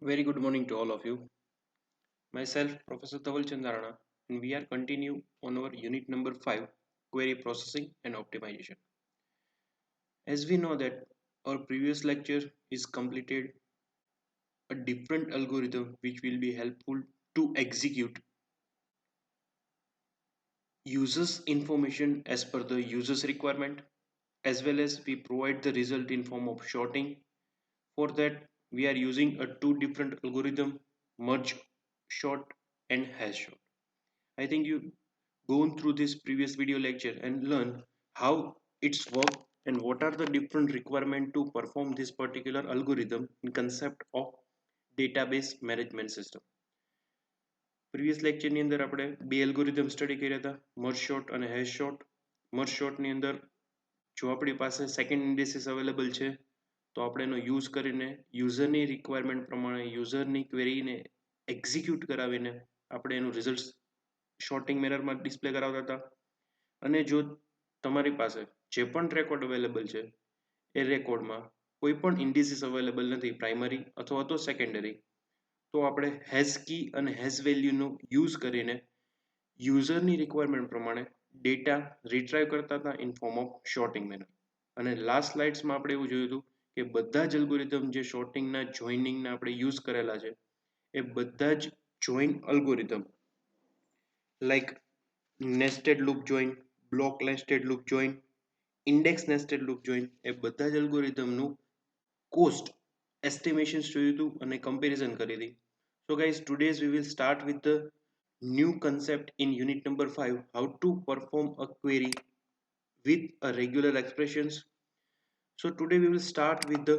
Very good morning to all of you. Myself, Professor Dhaval Chandarana, and we are continue on our unit number 5, query processing and optimization. As we know that our previous lecture is completed a different algorithm which will be helpful to execute users information as per the user's requirement, as well as we provide the result in form of sorting. For that we are using a two different algorithm, merge sort and hash sort. I think you gone through this previous video lecture and learn how it's work and what are the different requirement to perform this particular algorithm in concept of database management system. Previous લેક્ચરની અંદર આપણે બે algorithm study કર્યા હતા, merge sort અને hash sort. Merge શોર્ટની અંદર જો આપણી પાસે સેકન્ડ ઇન્ડિસિસ અવેલેબલ છે તો આપણે એનો યુઝ કરીને યુઝરની રિક્વાયરમેન્ટ પ્રમાણે યુઝરની ક્વેરીને એક્ઝિક્યુટ કરાવીને આપણે એનું રિઝલ્ટ શોર્ટિંગ મેનરમાં ડિસ્પ્લે કરાવતા હતા. અને જો તમારી પાસે જે પણ રેકોર્ડ અવેલેબલ છે એ રેકોર્ડમાં કોઈ પણ ઇન્ડિસિસ અવેલેબલ નથી, પ્રાઇમરી અથવા તો સેકન્ડરી, તો આપણે હેઝ કી અને હેઝ વેલ્યુનો યુઝ કરીને યુઝરની રિક્વાયરમેન્ટ પ્રમાણે ડેટા રિટ્રાઈવ કરતા હતા in form of sorting manner. અને લાસ્ટ સ્લાઇડ્સમાં આપણે એવું જોયું હતું કે બધા જ એલ્ગોરિધમ જે શોર્ટિંગના જોઇનિંગના આપણે યુઝ કરેલા છે એ બધા જ join algorithm like nested loop join, block nested loop join, index nested loop join, એ બધા જ એલ્ગોરિધમનું કોસ્ટ એસ્ટિમેશન જોયું હતું અને કમ્પેરિઝન કરી હતી. So guys, today's we will start with the new concept in unit number 5, how to perform a query with a regular expressions. So today we will start with the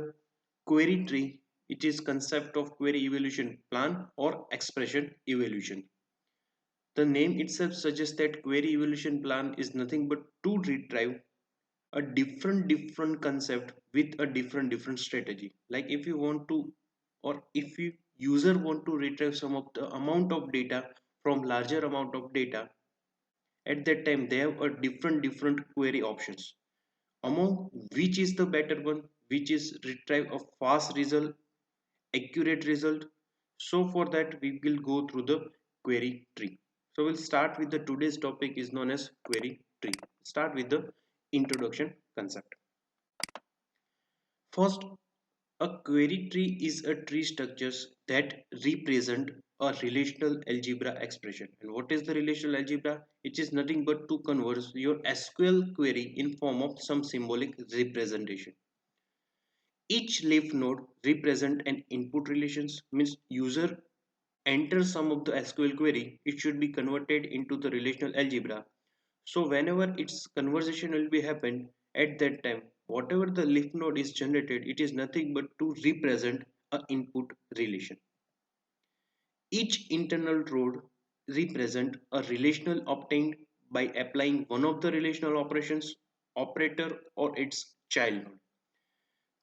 query tree. It is concept of query evaluation plan or expression evaluation. The name itself suggests that query evaluation plan is nothing but to retrieve a different concept with a different strategy. Like if you want to, or if you user want to retrieve some of the amount of data from larger amount of data, at that time they have a different query options, among which is the better one, which is retrieve a fast result, accurate result. So for that we will go through the query tree. So we'll start with the today's topic is known as query tree. Start with the introduction concept. First, a query tree is a tree structures that represent a relational algebra expression. And what is the relational algebra? It is nothing but to convert your SQL query in form of some symbolic representation. Each leaf node represent an input relations, means user enters some of the SQL query, it should be converted into the relational algebra. So whenever its conversation will be happen, at that time whatever the leaf node is generated, it is nothing but to represent a input relation. Each internal node represent a relational obtained by applying one of the relational operations, operator or its child node.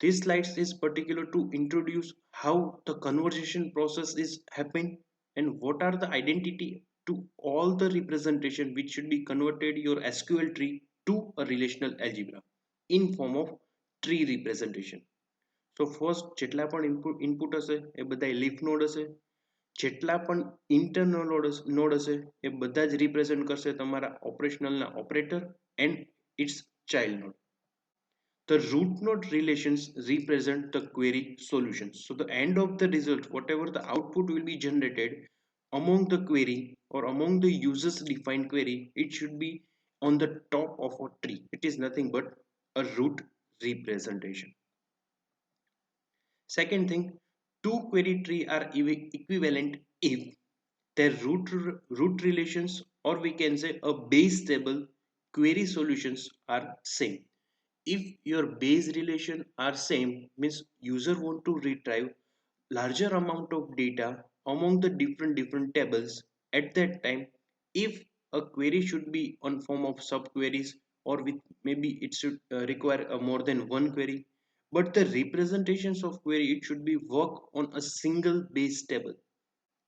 This slide is particular to introduce how the conversation process is happening and what are the identity to all the representation which should be converted your SQL tree to a relational algebra in form of tree representation. So first જેટલા પણ input હશે એ બધા leaf node હશે, જેટલા પણ internal node હશે એ બધા જ represent કરશે તમારા operational ના operator and its child node. The root node relations represent the query solutions. So the end of the result, whatever the output will be generated among the query or among the users defined query, it should be on the top of a tree. It is nothing but a root representation. Second thing, two query tree are equivalent if their root relations, or we can say a base table query solutions, are same. If your base relation are same, means user want to retrieve larger amount of data among the different tables. At that time, if a query should be on form of subqueries, or with maybe it should require more than one query, but the representations of query, it should be work on a single base table.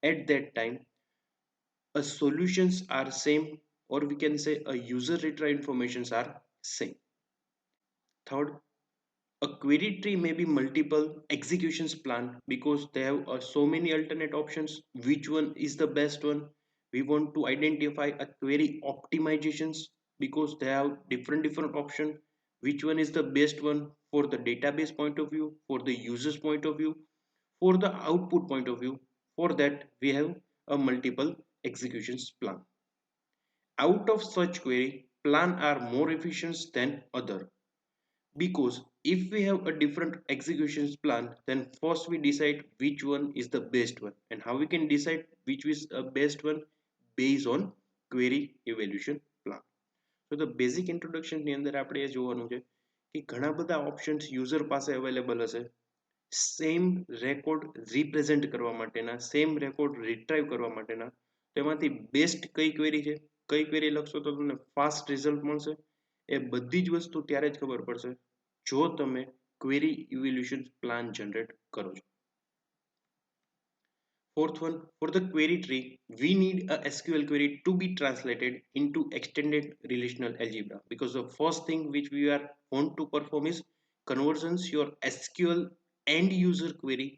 At that time a solutions are same, or we can say a user retrieve informations are same. Third, A query tree may be multiple executions plan because they have so many alternate options. Which one is the best one? We want to identify a query optimizations because they have different option. Which one is the best one for the database point of view, for the user's point of view, for the output point of view? For that we have a multiple executions plan. Out of such query, plan are more efficient than other because if we have a different executions plan, then first we decide which one is the best one, and how we can decide which is a best one based on query evaluation plan. So the basic introduction ની અંદર આપણે એ જોવાનું છે કે ઘણા બધા options user પાસે available હશે સેમ રેકોર્ડ રિપ્રેઝેન્ટ કરવા માટેના સેમ રેકોર્ડ રિટ્રાઈવ કરવા માટેના તેમાંથી બેસ્ટ કઈ ક્વેરી છે કઈ ક્વેરી લખશો તો તમને ફાસ્ટ રિઝલ્ટ મળશે એ બધી જ વસ્તુ ત્યારે જ ખબર પડશે જો તમે ક્વેરી ઇવેલ્યુએશન પ્લાન જનરેટ કરો છો. Fourth one, for the query tree, we need a SQL query to be translated into extended relational algebra because the first thing which we are want to perform is conversions your SQL end user query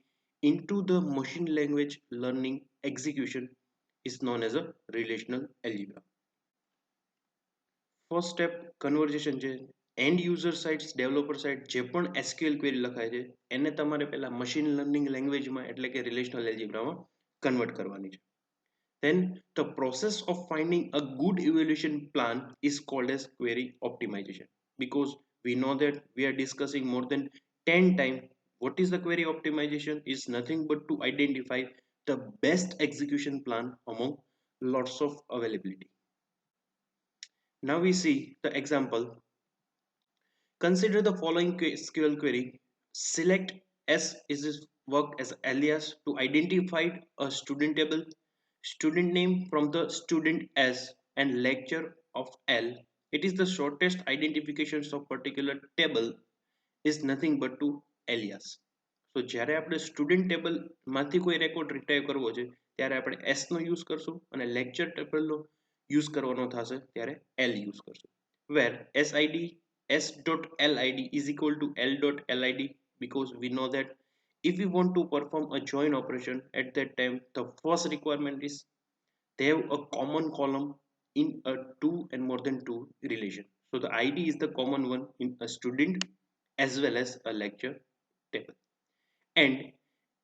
into the machine language learning execution is known as a relational algebra. First step conversation છે and user sites developer site જે પણ SQL query લખાય છે એને તમારે પહેલા machine learning લેંગ્વેજમાં એટલે કે રિલેશનલ એલ્જિબ્રામાં કન્વર્ટ કરવાની છે. Then the process of finding a good evaluation plan is called as query optimization because we know that we are discussing more than 10 times what is the query optimization is nothing but to identify the best execution plan among lots of availability. Now we see the example. Consider the following SQL query. Select S is this work as alias to identify a student table, student name from the student S and lecture of L. It is the shortest identifications of particular table is nothing but to alias. So જ્યારે આપણે student table માંથી કોઈ record retrieve કરવો છે ત્યારે આપણે S નો use કરશું અને લેક્ચર ટેબલ નો યુઝ કરવાનો થશે ત્યારે L યુઝ કરશું. Where SID s.lid is equal to l.lid because we know that if we want to perform a join operation at that time the first requirement is they have a common column in a two and more than two relation. So the id is the common one in a student as well as a lecture table, and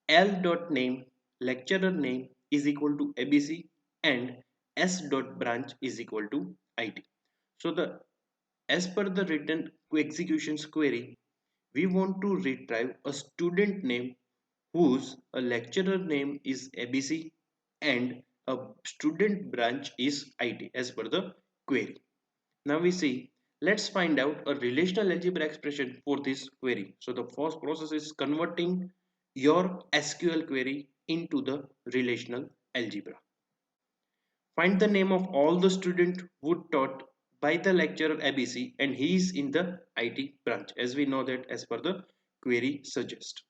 l.name lecturer name is equal to abc and s.branch is equal to it. So the as per the written executions query, we want to retrieve a student name whose a lecturer name is ABC and a student branch is IT as per the query. Now we see, let's find out a relational algebra expression for this query. So the first process is converting your SQL query into the relational algebra. Find the name of all the student who taught by the lecturer ABC and he is in the IT branch as we know that as per the query suggest.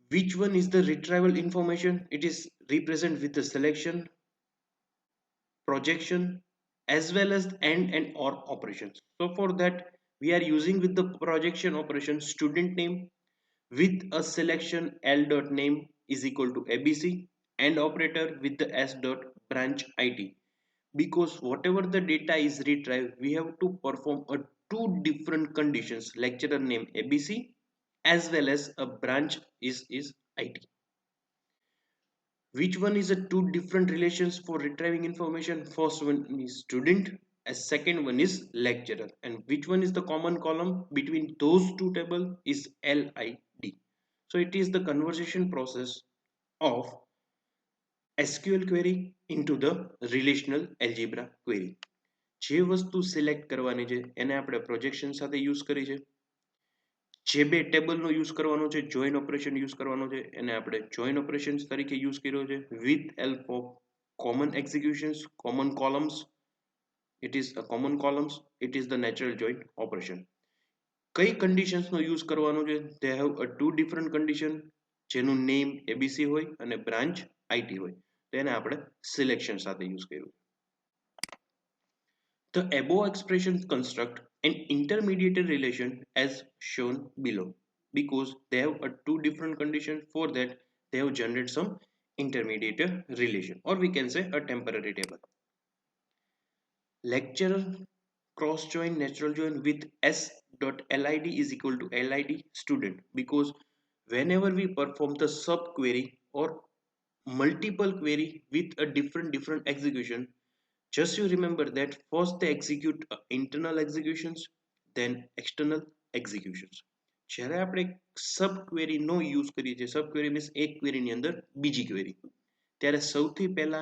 Which one is the retrieval information? It is represent with the selection, projection as well as and or operations. So for that we are using with the projection operation student name with a selection l.name is equal to ABC and operator with the s.branch IT because whatever the data is retrieved we have to perform a two different conditions lecturer name ABC as well as a branch is IT. Which one is a two different relations for retrieving information? First one is student as second one is lecturer, and which one is the common column between those two tables is LID. So it is the conversation process of SQL query into the relational algebra query. જે વસ્તુ select કરવાની છે એને આપણે projection સાથે use કરી છે. જે બે ટેબલનો યુઝ કરવાનો છે જોઈન ઓપરેશન યુઝ કરવાનો છે એને આપણે જોઈન ઓપરેશન્સ તરીકે યુઝ કર્યો છે with help of common executions common columns. It is a common columns, it is the natural join operation. કઈ કન્ડિશન્સનો યુઝ કરવાનો છે? they have a two different condition જેનું નેમ ABC હોય અને બ્રાન્ચ IT હોય તેને આપણે સિલેક્શન સાથે યુઝ કર્યું. The above expression construct an intermediate relation as shown below, because they have a two different conditions. For that they have generated some intermediate relation, or we can say a temporary table. Lecturer cross join natural join with s dot lid is equal to lid student, because whenever we perform the sub query or multiple query with a different execution, just you remember that first they execute internal executions, then external executions. જ્યારે આપણે સબ query નો use કરીએ છીએ, સબ query means એક ક્વેરીની અંદર બીજી query, ત્યારે સૌથી પહેલા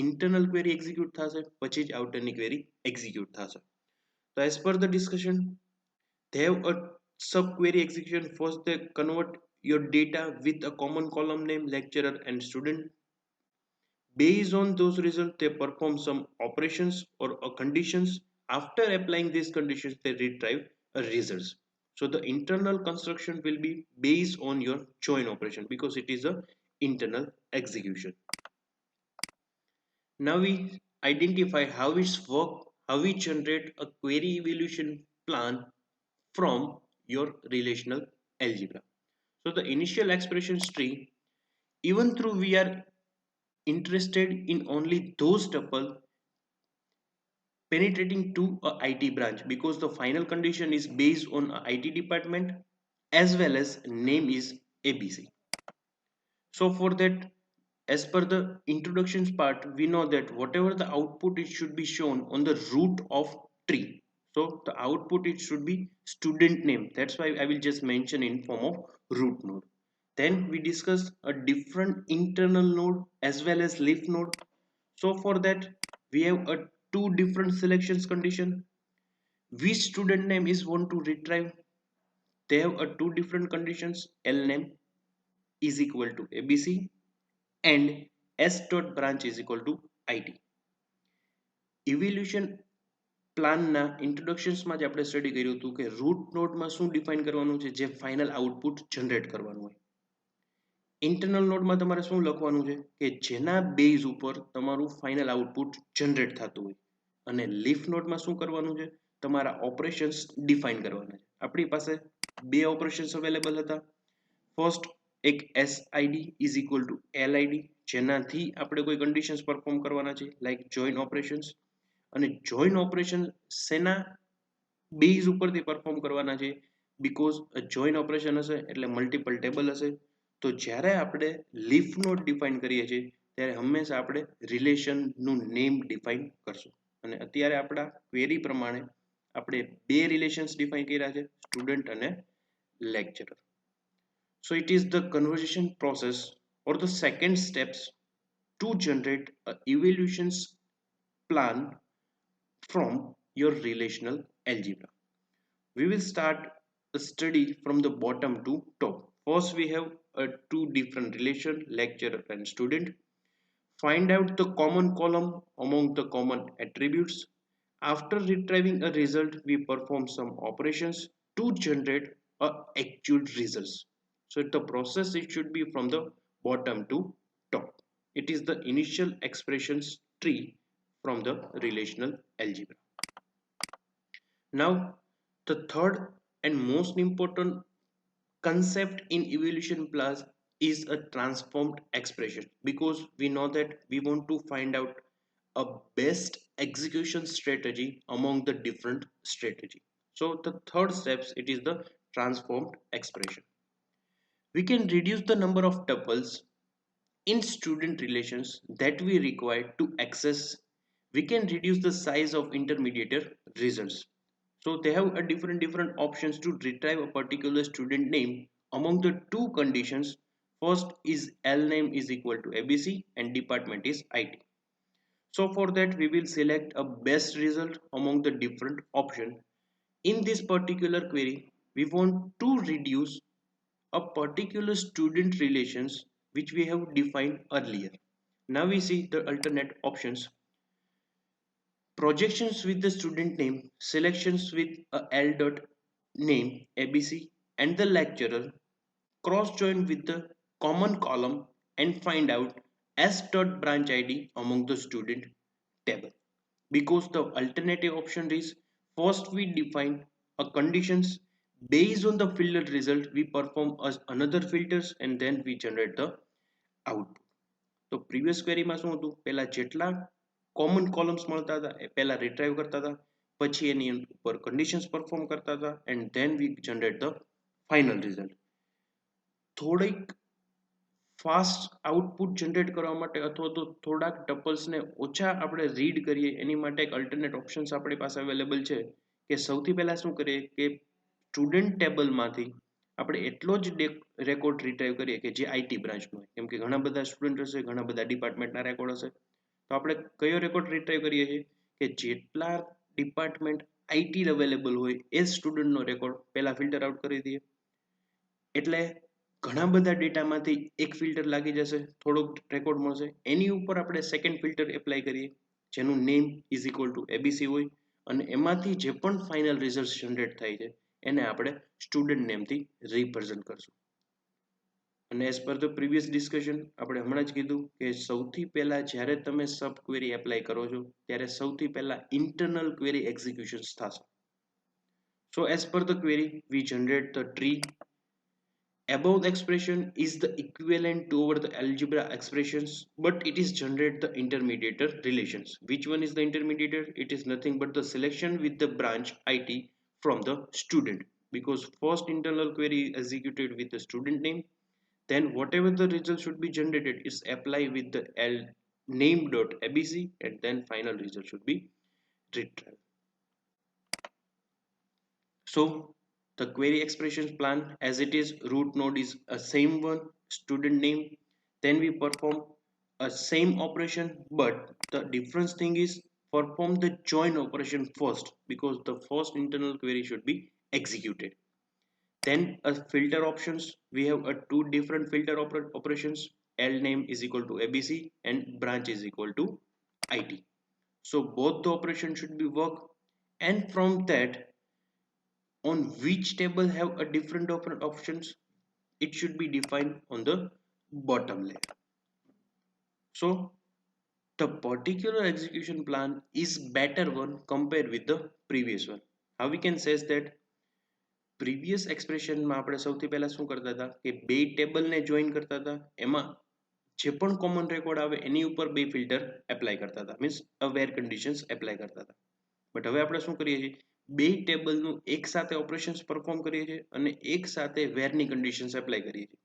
ઇન્ટરનલ ક્વેરી એક્ઝિક્યુટ થશે, પછી જ આઉટરની ક્વેરી એક્ઝિક્યુટ થશે. તો as per the discussion, they have a sub query execution. First they convert your data with a common column name lecturer and student. Based on those results they perform some operations or conditions. After applying these conditions they retrieve a results. So the internal construction will be based on your join operation, because it is a internal execution. Now we identify how it's work, how we generate a query evaluation plan from your relational algebra. So the initial expressions tree, even though we are interested in only those tuple penetrating to a IT branch, because the final condition is based on a IT department as well as name is ABC. So for that, as per the introductions part, we know that whatever the output it should be shown on the root of tree. So the output it should be student name. That's why I will just mention in form of root node. Then we discuss a different internal node as well as leaf node. So for that we have a two different selections condition. Which student name is want to retrieve? They have a two different conditions. L name is equal to ABC and s dot branch is equal to IT. Evaluation પ્લાનના ઇન્ટ્રોડક્શન્સમાં જ આપણે study કર્યું હતું કે route નોડમાં શું define કરવાનું છે, જે ફાઇનલ આઉટપુટ જનરેટ કરવાનું હોય. ઇન્ટરનલ નોડમાં તમારે શું લખવાનું છે કે જેના બેઝ ઉપર તમારું ફાઇનલ આઉટપુટ જનરેટ થતું હોય. અને લીફ નોડમાં શું કરવાનું છે, તમારા ઓપરેશન્સ ડિફાઇન કરવાના છે. આપણી પાસે બે ઓપરેશન્સ અવેલેબલ હતા. ફર્સ્ટ એક SID is equal to LID, જેનાથી આપણે કોઈ કન્ડિશન્સ પરફોર્મ કરવાના છે, લાઈક જોઈન ઓપરેશન્સ. અને જોઈન ઓપરેશન શેના બેઝ ઉપરથી પરફોર્મ કરવાના છે, બીકોઝ જોઈન ઓપરેશન હશે એટલે મલ્ટિપલ ટેબલ હશે. તો જ્યારે આપણે લીફ નોડ ડિફાઇન કરીએ છીએ ત્યારે હંમેશા આપણે રિલેશનનું નેમ ડિફાઇન કરશું. અને અત્યારે આપણા ક્વેરી પ્રમાણે આપણે બે રિલેશન્સ ડિફાઇન કર્યા છે, સ્ટુડન્ટ અને lecturer. So it is the conversation process or the second steps to generate a evaluations plan from your relational algebra. We will start the study from the bottom to top. First we have two different relation, lecturer and student. Find out the common column among the common attributes. After retrieving a result we perform some operations to generate a actual results. So the process it should be from the bottom to top. It is the initial expressions tree from the relational algebra. Now the third and most important concept in evaluation plus is a transformed expression, because we know that we want to find out a best execution strategy among the different strategy. So the third steps it is the transformed expression. We can reduce the number of tuples in student relations that we require to access. We can reduce the size of intermediate results. So they have a different options to retrieve a particular student name among the two conditions. First is L name is equal to ABC and department is IT. So for that we will select a best result among the different option. In this particular query we want to reduce a particular student relations which we have defined earlier. Now we see the alternate options. Projections with the student name, selections with a L dot name ABC and the lecturer, cross join with the common column and find out S dot branch ID among the student table. Because the alternative option is First, we define a conditions. Based on the filtered result, we perform another filters and then we generate the output. તો previous ક્વેરીમાં શું હતું, પહેલા જેટલા common columns મળતા હતા એ પહેલા retrieve કરતા હતા, પછી એની ઉપર કન્ડિશન્સ પરફોર્મ કરતા હતા and then we generate the final result. થોડીક ફાસ્ટ આઉટપુટ જનરેટ કરવા માટે અથવા તો થોડાક ટપલ્સને ઓછા આપણે રીડ કરીએ એની માટે એક અલ્ટરનેટ ઓપ્શન્સ આપણી પાસે અવેલેબલ છે કે સૌથી પહેલા શું કરીએ કે સ્ટુડન્ટ ટેબલમાંથી આપણે એટલો જ રેકોર્ડ રિટ્રાઈવ કરીએ કે જે આઈટી બ્રાન્ચનો હોય, કેમ કે ઘણા બધા સ્ટુડન્ટ હશે, ઘણા બધા ડિપાર્ટમેન્ટના રેકોર્ડ હશે. તો આપણે કયો રેકોર્ડ રિટ્રાઈવ કરીએ છીએ કે જેટલા ડિપાર્ટમેન્ટ આઈટી અવેલેબલ હોય એ સ્ટુડન્ટનો રેકોર્ડ પહેલા ફિલ્ટર આઉટ કરી દઈએ. એટલે ઘણા બધા ડેટામાંથી એક ફિલ્ટર લાગી જશે, થોડોક રેકોર્ડ મળશે, એની ઉપર આપણે સેકન્ડ ફિલ્ટર એપ્લાય કરીએ જેનું name is equal to ABC હોય અને એમાંથી જે પણ ફાઇનલ રિઝલ્ટ જનરેટ થાય છે એને આપણે સ્ટુડન્ટ નેમથી રિપ્રેઝન્ટ કરશું. અને as per the previous discussion આપણે હમણાં જ કીધું કે સૌથી પહેલા જ્યારે તમે સબ ક્વેરી એપ્લાય કરો છો ત્યારે સૌથી પહેલા ઇન્ટરનલ ક્વેરી એક્ઝિક્યુશન્સ થશે. So as per the query we generate the tree. Above the expression is the equivalent to over the algebra expressions, but it is generate the intermediator relations. Which one is the intermediator? It is nothing but the selection with the branch IT from the student, because first internal query is executed with the student name, then whatever the result should be generated is applied with the name.abc and then final result should be retrieved. So the query expressions plan as it is, root node is a same one, student name, then we perform a same operation, but the difference thing is perform the join operation first because the first internal query should be executed. Then a filter options, we have a two different filter operations, l name is equal to abc and branch is equal to it. So both the operation should be work, and from that on which table have a different options, it should be defined on the bottom layer. So the particular execution plan is better one compared with the previous one. How we can say that previous એક્સપ્રેશનમાં આપણે સૌથી પહેલા શું કરતા હતા કે બે ટેબલને join કરતા હતા, એમાં જે પણ કોમન રેકોર્ડ આવે એની ઉપર બે ફિલ્ટર એપ્લાય કરતા હતા, મીન્સ અવેર કન્ડિશન્સ એપ્લાય કરતા હતા. બટ હવે આપણે શું કરીએ છીએ, બે ટેબલનું એક સાથે ઓપરેશન્સ પરફોર્મ કરીએ છીએ અને એક સાથે વેરની કન્ડિશન્સ એપ્લાય કરીએ છીએ.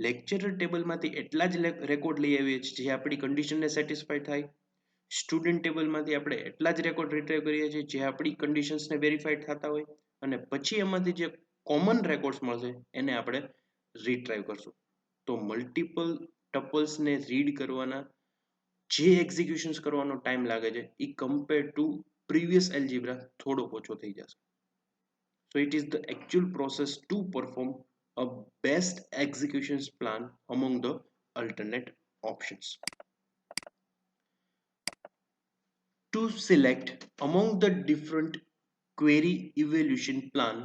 લેક્ચરર ટેબલમાંથી એટલા જ રેકોર્ડ લઈ આવીએ છીએ જે આપણી કન્ડિશનને સેટિસ્ફાય થાય. સ્ટુડન્ટ ટેબલમાંથી આપણે એટલા જ રેકોર્ડ રિટ્રીવ કરીએ છીએ જે આપણી કન્ડિશન્સને વેરીફાઈડ થતા હોય અને પછી એમાંથી જે કોમન રેકોર્ડ્સ મળશે એને આપણે રિટ્રાઈવ કરશું. તો મલ્ટિપલ ટપલ્સને રીડ કરવાના જે એક્ઝિક્યુશન્સ કરવાનો ટાઈમ લાગે છે એ કમ્પેર ટુ પ્રીવિયસ એલ્જિબ્રા થોડો ઓછો થઈ જશે. So it is the actual process to perform a best executions plan among the alternate options. To select among the different query evaluation plan,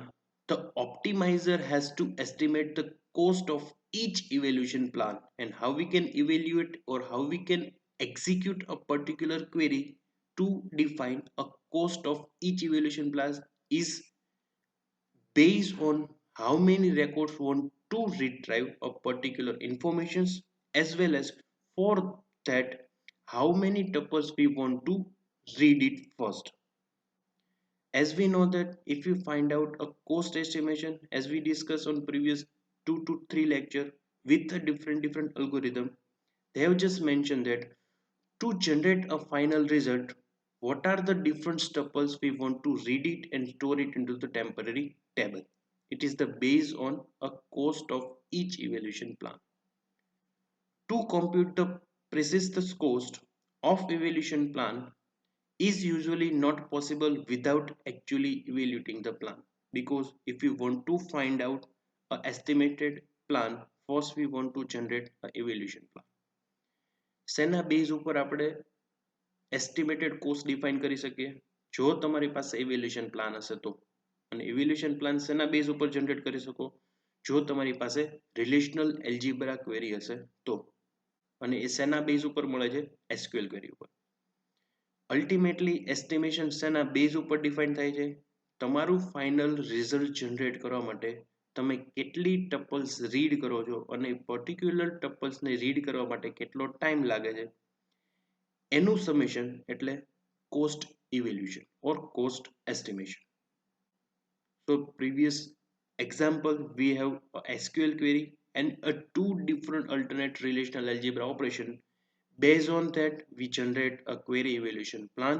the optimizer has to estimate the cost of each evaluation plan, and how we can evaluate or how we can execute a particular query to define a cost of each evaluation plan is based on how many records want to retrieve a particular informations, as well as for that how many tuples we want to read it first. As we know that if you find out a cost estimation, as we discussed on previous 2 to 3 lecture with a different algorithm, they have just mentioned that to generate a final result, what are the different tuples we want to read it and store it into the temporary table. It is the based on a cost of each evaluation plan. To compute the precise cost of evaluation plan is usually not possible without actually evaluating the plan, because if you want to find out a estimated plan, first we want to generate a evaluation plan. સેના base ઉપર આપણે estimated cost define કરી શકીએ જો તમારી પાસે evaluation plan હશે તો, અને ઇવેલ્યુએશન પ્લાન સેના બેઝ ઉપર જનરેટ કરી શકો જો તમારી પાસે રિલેશનલ એલ્જીબ્રા ક્વેરી હશે તો, અને એ સેના બેઝ ઉપર મળે છે એસક્યુએલ ક્વેરી ઉપર. અલ્ટિમેટલી એસ્ટિમેશન શેના બેઝ ઉપર ડિફાઇન થાય છે? તમારું ફાઇનલ રિઝલ્ટ જનરેટ કરવા માટે તમે કેટલી ટપલ્સ રીડ કરો છો અને પર્ટિક્યુલર ટપલ્સને રીડ કરવા માટે કેટલો ટાઈમ લાગે છે એનું સમેશન એટલે cost evaluation or cost estimation. So previous example, we have a SQL query and a two different alternate relational algebra operation. Based on that, we generate a query evaluation plan,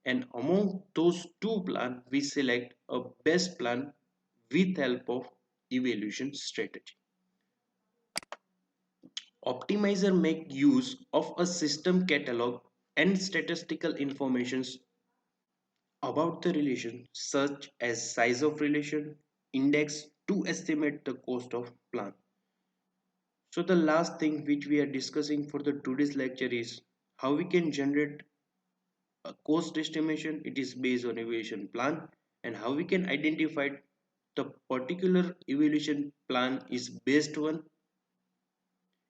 and among those two plans, we select a best plan with help of evaluation strategy. Optimizer make use of a system catalog and statistical informations about the relation such as size of relation, index to estimate the cost of plan. So the last thing which we are discussing for the today's lecture is how we can generate a cost estimation. It is based on evaluation plan, and how we can identify the particular evaluation plan is based on,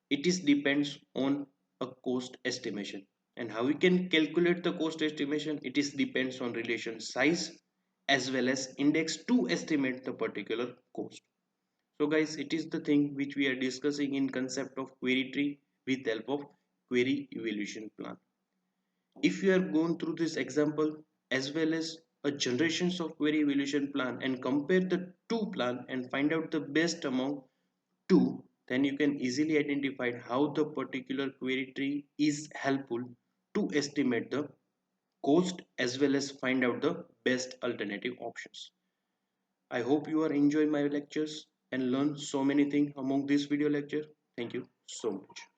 it is depends on a cost estimation, and how we can calculate the cost estimation, it is depends on relation size as well as index to estimate the particular cost. So guys, it is the thing which we are discussing in concept of query tree with help of query evaluation plan. If you are going through this example as well as a generations of query evaluation plan and compare the two plan and find out the best among two, then you can easily identify how the particular query tree is helpful to estimate the cost as well as find out the best alternative options. I hope you are enjoying my lectures and learn so many things among this video lecture. Thank you so much.